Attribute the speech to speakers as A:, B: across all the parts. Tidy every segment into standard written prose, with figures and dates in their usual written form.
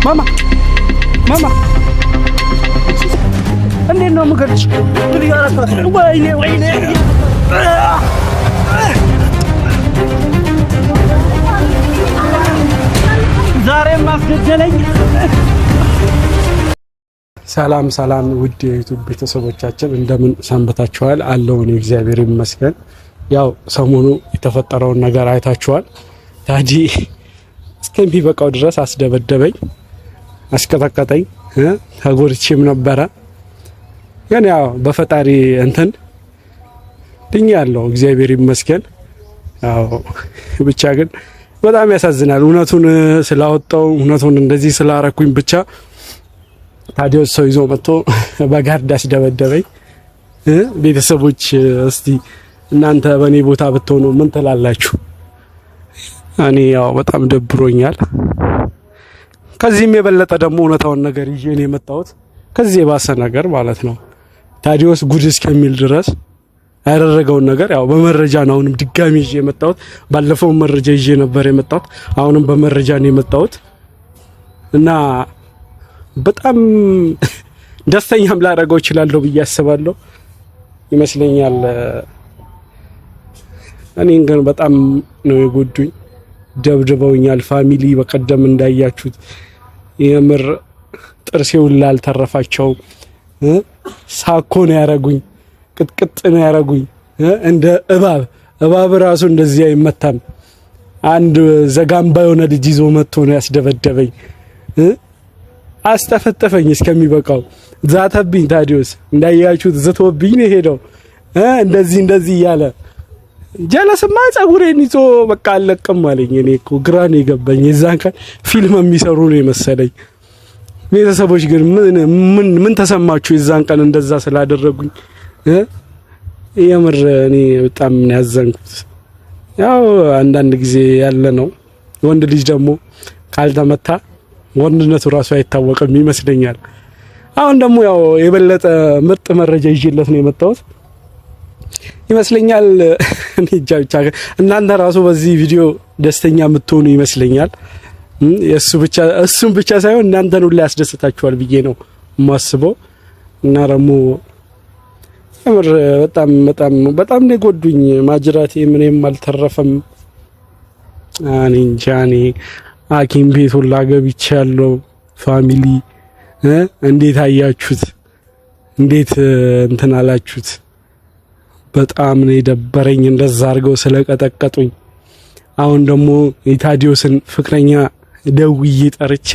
A: ማማ እንዴት ነው የምገልጽ? ምን ያረጋት? ወይኔ ዛሬም ማስገደለኝ። ሰላም ውድ የዩቲዩብ ቤተሰቦቻችን እንደምን ሰንበታችኋል? አለው እኔ እግዚአብሔር ይመስገን። ያው ሰሞኑ የተፈጠረውን ነገር አይታችኋል። ታዲ እስከሚበቃው ድረስ አስደበደበኝ፣ አስቀጠቀጠኝ፣ ተጎድቼም ነበረ። ግን ያው በፈጣሪ እንትን ድኛለሁ እግዚአብሔር ይመስገን። ያው ብቻ ግን በጣም ያሳዝናል። እውነቱን ስላወጣው እውነቱን እንደዚህ ስላረኩኝ ብቻ ታዲያስ ሰው ይዞ መጥቶ በጋርድ አስደበደበኝ። ቤተሰቦች እስቲ እናንተ በኔ ቦታ ብትሆኑ ምን ትላላችሁ? እኔ ያው በጣም ደብሮኛል። ከዚህም የበለጠ ደግሞ እውነታውን ነገር ይዤ ነው የመጣሁት። ከዚህ የባሰ ነገር ማለት ነው። ታዲያስ ጉድ እስከሚል ድረስ ያደረገውን ነገር ያው በመረጃ ነው አሁንም ድጋሚ ይዤ የመጣሁት። ባለፈው መረጃ ይዤ ነበር የመጣሁት፣ አሁንም በመረጃ ነው የመጣሁት እና በጣም ደስተኛም ላደርገው እችላለሁ ብዬ አስባለሁ ይመስለኛል። እኔን ግን በጣም ነው የጎዱኝ፣ ደብድበውኛል። ፋሚሊ በቀደም እንዳያችሁት የምር ጥርሴ ሁላ አልተረፋቸው። ሳኮ ነው ያረጉኝ፣ ቅጥቅጥ ነው ያረጉኝ። እንደ እባብ ራሱ እንደዚህ አይመታም። አንድ ዘጋምባ የሆነ ልጅ ይዞ መጥቶ ነው ያስደበደበኝ። አስተፈጠፈኝ እስከሚበቃው። ዛተብኝ። ታዲያስ እንዳያችሁት ዝቶብኝ ነው ሄደው እንደዚህ እያለ ጀለስማ ጸጉሬን ይዞ በቃ አለቅም አለኝ። እኔ እኮ ግራ ነው የገባኝ። የዛን ቀን ፊልም የሚሰሩ ነው የመሰለኝ። ቤተሰቦች ግን ምን ተሰማችሁ የዛን ቀን እንደዛ ስላደረጉኝ? የምር እኔ በጣም ነው ያዘንኩት። ያው አንዳንድ ጊዜ ያለ ነው። ወንድ ልጅ ደግሞ ካልተመታ ወንድነቱ ራሱ አይታወቅም ይመስለኛል። አሁን ደግሞ ያው የበለጠ ምርጥ መረጃ ይዤለት ነው የመጣሁት ይመስለኛል። እኔ ብቻ እናንተ ራሱ በዚህ ቪዲዮ ደስተኛ የምትሆኑ ይመስለኛል። እሱም ብቻ ሳይሆን እናንተን ሁሉ ያስደስታችኋል ብዬ ነው የማስበው። እና ደግሞ የምር በጣም ነው የጎዱኝ። ማጅራቴ ምንም አልተረፈም። እኔ እንጃ። እኔ ሐኪም ቤት ሁላ ገብቻለሁ። ፋሚሊ እንዴት አያችሁት? እንዴት እንትን አላችሁት? በጣም ነው የደበረኝ እንደዛ አድርገው ስለቀጠቀጡኝ። አሁን ደግሞ የታዲዮስን ፍቅረኛ ደውዬ ጠርቼ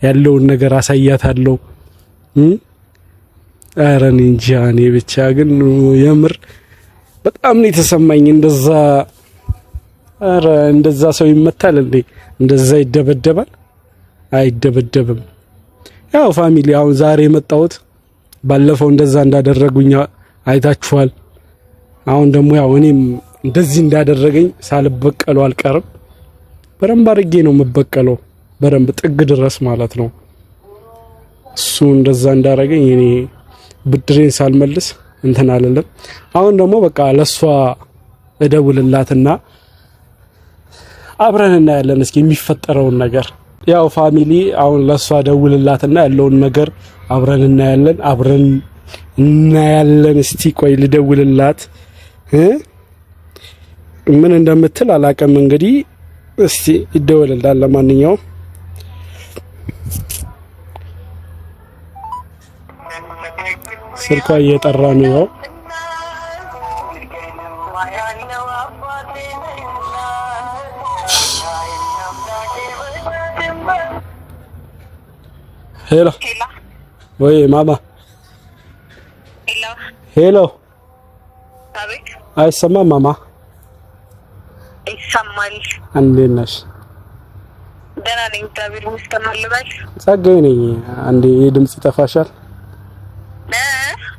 A: ያለውን ነገር አሳያታለሁ። ኧረ እኔ እንጃ። እኔ ብቻ ግን የምር በጣም ነው የተሰማኝ። እንደዛ ሰው ይመታል እንዴ? እንደዛ ይደበደባል? አይደበደብም። ያው ፋሚሊ አሁን ዛሬ የመጣሁት ባለፈው እንደዛ እንዳደረጉኝ አይታችኋል። አሁን ደግሞ ያው እኔም እንደዚህ እንዳደረገኝ ሳልበቀለው አልቀርም። በደንብ አድርጌ ነው የምበቀለው፣ በደንብ ጥግ ድረስ ማለት ነው። እሱ እንደዛ እንዳደረገኝ እኔ ብድሬን ሳልመልስ እንትን አለለም። አሁን ደግሞ በቃ ለሷ እደውልላትና አብረን እናያለን እስኪ የሚፈጠረውን ነገር። ያው ፋሚሊ አሁን ለሷ እደውልላትና ያለውን ነገር አብረን እናያለን። እስቲ ቆይ ልደውልላት። ምን እንደምትል አላውቅም። እንግዲህ እስቲ ይደወልላል። ለማንኛውም ስልኳ እየጠራ ነው። ያው ሄሎ ወይ ማማ። ሄሎ አይሰማም ማማ?
B: ይሰማል።
A: እንዴት ነሽ?
B: ደህና ነኝ እግዚአብሔር ይመስገን። ልበል
A: ጸጋዬ ነኝ። አንዴ ይሄ ድምጽ ይጠፋሻል?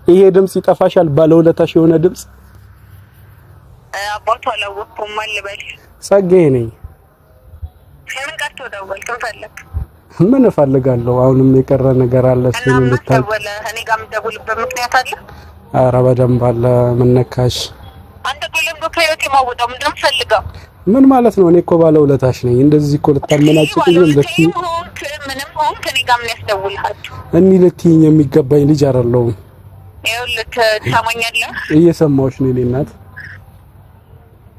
A: ይሄ ድምጽ ይጠፋሻል? ባለውለታሽ የሆነ ድምጽ
B: አባቱ አላወቅኩም። ልበል
A: ጸጋዬ ነኝ።
B: ምን ቀርቶ ደወልክ?
A: ምን እፈልጋለሁ? አሁንም የቀረ ነገር አለ? እሱን እንድታይ
B: እኔ ጋር የምትደውልበት ምክንያት አለ?
A: ኧረ በደንብ አለ። ምን ነካሽ?
B: አንተ ጎለም ከህይወት የማወጣው ምንድነው ፈልገው?
A: ምን ማለት ነው? እኔ እኮ ባለውለታሽ ነኝ። እንደዚህ እኮ ልታመናጭቅኝ እንደዚህ
B: ምንም ከሆነ ከኔ ጋር ምን ያስደውልሃችሁ?
A: እኔ ልትይኝ የሚገባኝ ልጅ አይደለሁም።
B: ይኸውልህ ትሰማኛለህ?
A: እየሰማሁሽ ነው የኔ እናት።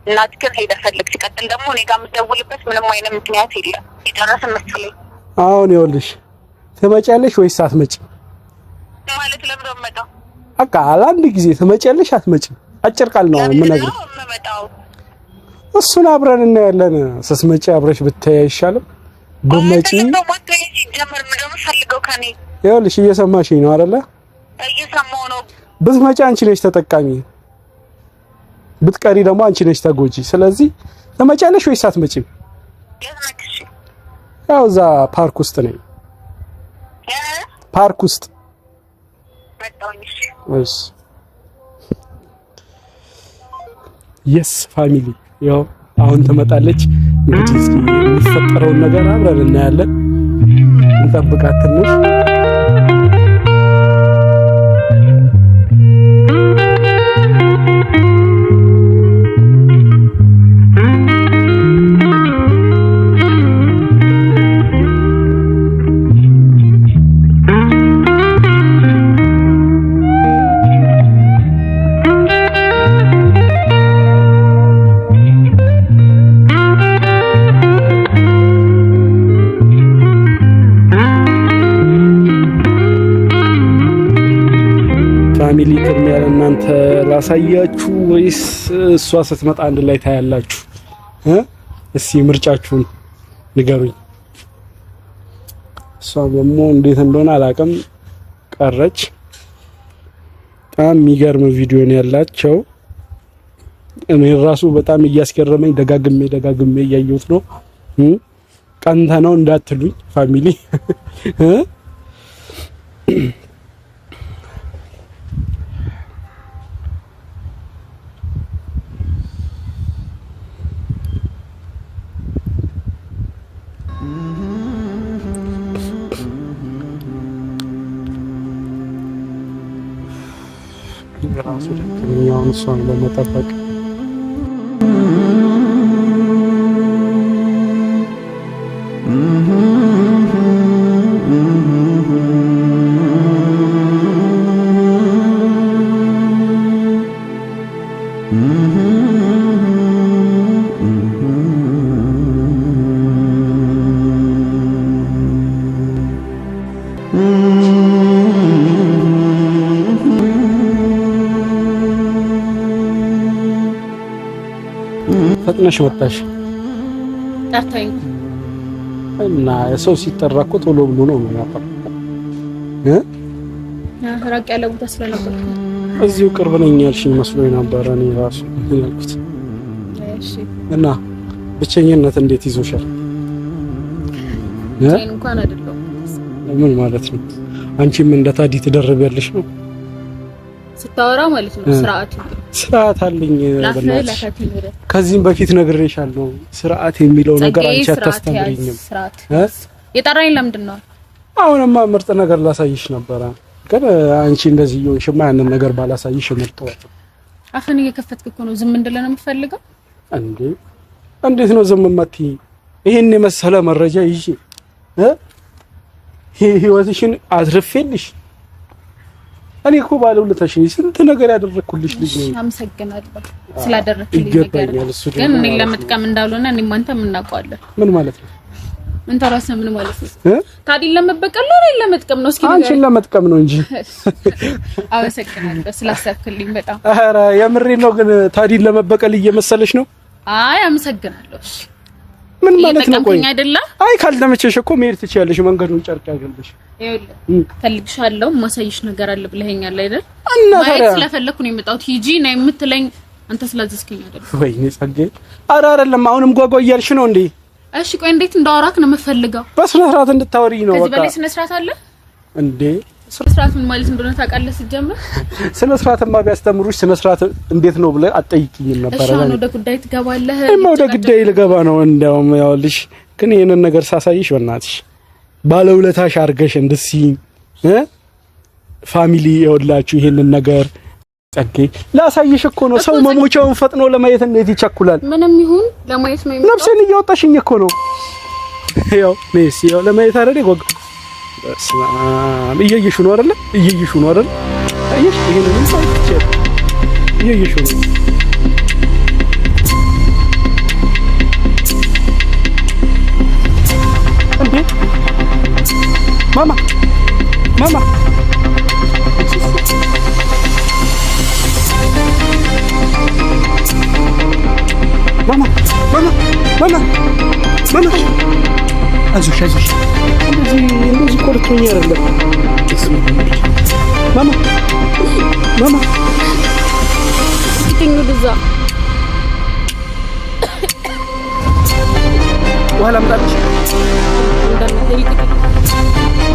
B: እናትህን ሄደህ ፈልግ። ሲቀጥል ደግሞ እኔ ጋር የምትደውልበት ምንም አይነት ምክንያት የለም። የጨረስን መሰለኝ። አሁን
A: ይኸውልሽ ትመጫለሽ ወይስ አትመጪም?
B: ማለት ለምን ነው የምመጣው?
A: በቃ አንድ ጊዜ ትመጫለሽ አትመጪም? አጭር ቃል ነው የምነግርሽ። እሱን አብረን እናያለን። ስትመጪ አብረሽ ብታይ አይሻልም? ብትመጪ ይኸውልሽ እየሰማሽኝ ነው አይደለ?
B: እየሰማሁ ነው።
A: ብትመጪ አንቺ ነሽ ተጠቃሚ፣ ብትቀሪ ደግሞ አንቺ ነሽ ተጎጂ። ስለዚህ ትመጫለሽ ወይስ አትመጪም? ያው እዛ ፓርክ ውስጥ ነኝ። ፓርክ ውስጥ እሺ። የስ ፋሚሊ ያው አሁን ትመጣለች። እንግዲህ እስኪ የሚፈጠረውን ነገር አብረን እናያለን። እንጠብቃት ትንሽ። ፋሚሊ ቅድሚያ እናንተ ላሳያችሁ ወይስ እሷ ስትመጣ አንድ ላይ ታያላችሁ? እስኪ ምርጫችሁን ንገሩኝ። እሷ ደግሞ እንዴት እንደሆነ አላውቅም ቀረች። በጣም የሚገርም ቪዲዮ ነው ያላቸው። እኔ ራሱ በጣም እያስገረመኝ ደጋግሜ እያየሁት ነው። ቀንተ ነው እንዳትሉኝ ፋሚሊ ራሱ ደክሞኛል እሷን በመጠበቅ። ፈጥነሽ ወጣሽ።
C: ጠርታኝ
A: እና ሰው ሲጠራ እኮ ቶሎ ብሎ ነው የሚያጣው።
C: ራቅ ያለ ቦታ ስለነበርኩ
A: እዚሁ ቅርብ ነኝ ያልሽኝ መስሎኝ ነበር እኔ ራሱ ያልኩት።
C: እሺ።
A: እና ብቸኝነት እንዴት ይዞሻል?
C: እንኳን አይደለም።
A: ምን ማለት ነው? አንቺም እንደ ታዲ ትደርቢያለሽ ነው
C: ስታወራ ማለት ነው። ስርዓት
A: አለኝ። በእናትሽ ከዚህም በፊት ነግሬሻለሁ። ስርዓት የሚለው ነገር አንቺ አታስተምሪኝም።
C: የጠራኝ ለምንድን ነው?
A: አሁንማ ምርጥ ነገር ላሳይሽ ነበረ፣ ግን አንቺ እንደዚህ ይሆንሽማ ያንን ነገር ባላሳይሽ ምርጥ።
C: አፍን እየከፈትክ እኮ ነው። ዝም እንድለን ነው የምትፈልገው
A: እንዴ? እንዴት ነው ዝም የማትይኝ? ይሄን የመሰለ መረጃ ይዤ ህይወትሽን አዝርፌልሽ እኔ እኮ ባለውለታሽ ነኝ። ስንት ነገር ያደረኩልሽ ልጅ ነኝ።
C: አመሰግናለሁ ስላደረክልኝ ነገር። ግን እኔ ለመጥቀም እንዳልሆነ እኔም አንተም እናውቀዋለን።
A: ምን ማለት ነው?
C: እንተ ራስህ ምን ማለት ነው? ታዲያ ለመበቀል ነው ወይ ለመጥቀም ነው? እስኪ
A: አንቺን ለመጥቀም ነው እንጂ።
C: አመሰግናለሁ ስላሰብክልኝ በጣም።
A: ኧረ የምሬን ነው። ግን ታዲያ ለመበቀል እየመሰለሽ ነው?
C: አይ አመሰግናለሁ። እሺ
A: ምን ማለት ነው? ቆይ
C: አይደለም።
A: አይ ካልተመቸሽ እኮ መሄድ ትችያለሽ። መንገዱን ጨርቅ ያገልብሽ።
C: ይኸውልህ ፈልግሻለሁ፣ ማሳይሽ ነገር አለ ብለኸኛል አይደል?
A: ማየት
C: ስለፈለኩ ነው የመጣሁት። ሂጂ ነው የምትለኝ አንተ ስላዘዝከኝ አይደል?
A: ወይኔ ጸጌ፣ ኧረ አይደለም። አሁንም ጓጓ እያልሽ ነው እንዴ?
C: እሺ ቆይ እንዴት እንዳወራክ ነው የምፈልገው?
A: በስነ ስርዓት እንድታወሪኝ ነው።
C: ከዚህ በላይ ስነ ስርዓት አለ
A: እንዴ?
C: ስነ ስርዓት ምን ማለት እንደሆነ ታውቃለህ? ሲጀምር
A: ስነ ስርዓትማ ቢያስተምሩሽ ስነ ስርዓት እንዴት ነው ብለህ አትጠይቂኝም ነበር?
C: እሺ አሁን ወደ ጉዳይ ትገባለህ።
A: ወደ ጉዳይ ልገባ ነው። እንደውም ያውልሽ ግን ይሄንን ነገር ሳሳይሽ በእናትሽ ባለውለታሽ አድርገሽ እንድትሲኝ ፋሚሊ ይወላችሁ ይሄንን ነገር ጸጌ ላሳይሽ እኮ ነው። ሰው መሞቻውን ፈጥኖ ለማየት እንዴት ይቸኩላል?
C: ምንም ይሁን ለማየት ነው።
A: ነፍሴን እያወጣሽኝ እኮ ነው። ያው ነይስ ያው ለማየት አይደል? እየየሹ ነው አይደል? እየየሹ ነው አይደል? አየሽ ይሄንን ሳይት እየየሹ ነው እንዴ ማማ ማማ ማማ ማማ ማማ ማማ አይዞሽ አይዞሽ እንደዚህ ቆርጦኝ አይደለም ማማ ማማ
C: ይተኙ ልዛ
A: ወላ ምጣልሽ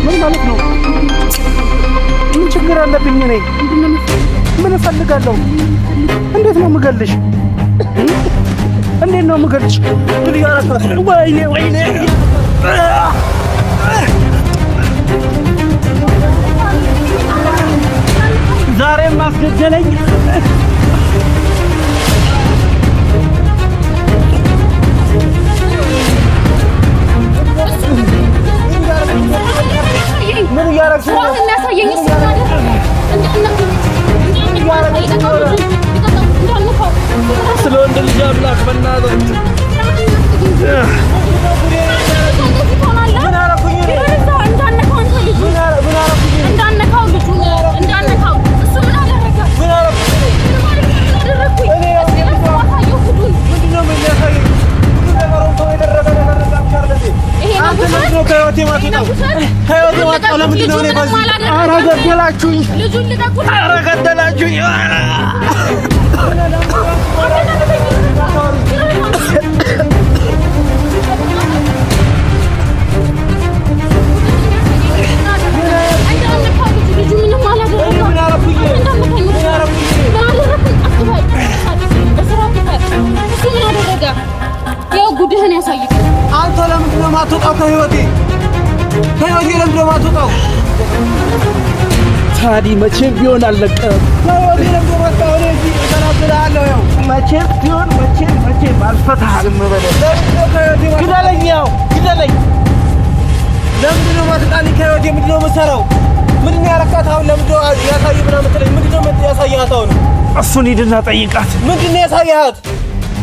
A: ምን ማለት ነው? ምን ችግር አለብኝ እኔ? ምን እፈልጋለሁ? እንዴት ነው የምገልሽ? እንዴት ነው የምገልሽ? ምን ያረካሽ? ወይኔ ወይኔ ዛሬም አስገደለኝ። ምን እያረግሽ ነው? ስለ ወንድ ልጅ አምላክ በእናትህ ጉድህን ያሳይክ። አንተ ለምንድን ነው የማትወጣው ከህይወቴ? ከህይወቴ ለምንድን ነው የማትወጣው? ታዲ መቼም ቢሆን አልለቀም። ከህይወቴ ለምንድን ነው የማትወጣው? እኔ እዚህ እተናግርሃለሁ። ያው መቼም ቢሆን መቼም አልፈታህም። ግደለኝ፣ ያው ግደለኝ። ለምንድን ነው የማትወጣልኝ ከህይወቴ? ምንድን ነው የምትሰራው? ምንድን ነው ያረካት? አሁን ለምንድን ነው ያሳይ ምናምን ትለኝ? ምንድን ነው ያሳያት? አሁን እሱን ሂድና ጠይቃት። ምንድን ነው ያሳያት?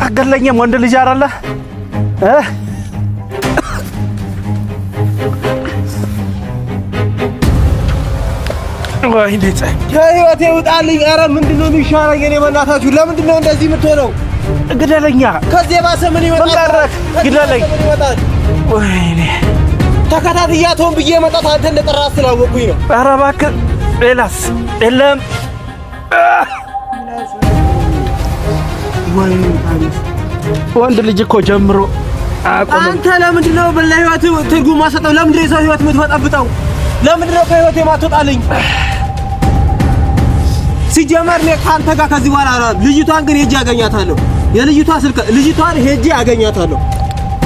A: አገለኝም ወንድ ልጅ አይደለ? ወይኔ ከህይወቴ ውጣልኝ። ኧረ ምንድን ነው የሚሻለኝ? እኔ በእናታችሁ ለምንድን ነው እንደዚህ የምትሆነው? ግደለኛ። ከዚህ የባሰ ምን ይመጣል? ግደለኝ። ወይኔ ተከታትያት ሆን ብዬ መጣት አንተ እንደጠራህ ስላወቅሁኝ ነው። ኧረ እባክህ ሌላስ የለም። ወይኔ ወንድ ልጅ እኮ ጀምሮ አንተ ለምንድን ነው ለህይወት ትርጉም ማሰጠው? ለምንድን ነው የሰው ህይወት የምትበጠብጠው? ለምንድን ነው ከህይወቴ የማትወጣልኝ? ሲጀመር እኔ ከአንተ ጋር ከዚህ በኋላ ልጅቷን ግን ሄጄ አገኛታለሁ። የልጅቷ ስልክ ልጅቷን ሄጄ አገኛታለሁ።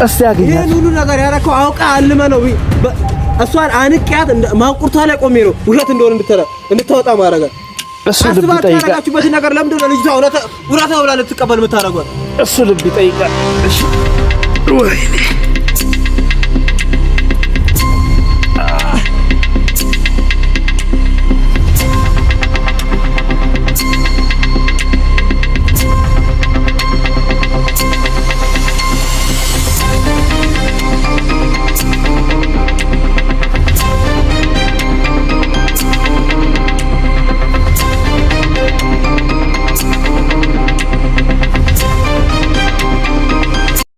A: እስቲ አገኛት። ይሄን ሁሉ ነገር ያደረከው አውቃ አልመ ነው። እሷን አንቂያት ማንቁርቷ ላይ ቆሜ ነው ውሸት እንደሆነ እንድታወጣ ማረጋ። እሱ ልብ ይጠይቃል። በዚህ ነገር ለምንድን ነው ልጅቷ እውነታ ብላ ልትቀበል የምታረጋው? እሱ ልብ ይጠይቃል። እሺ ወይኔ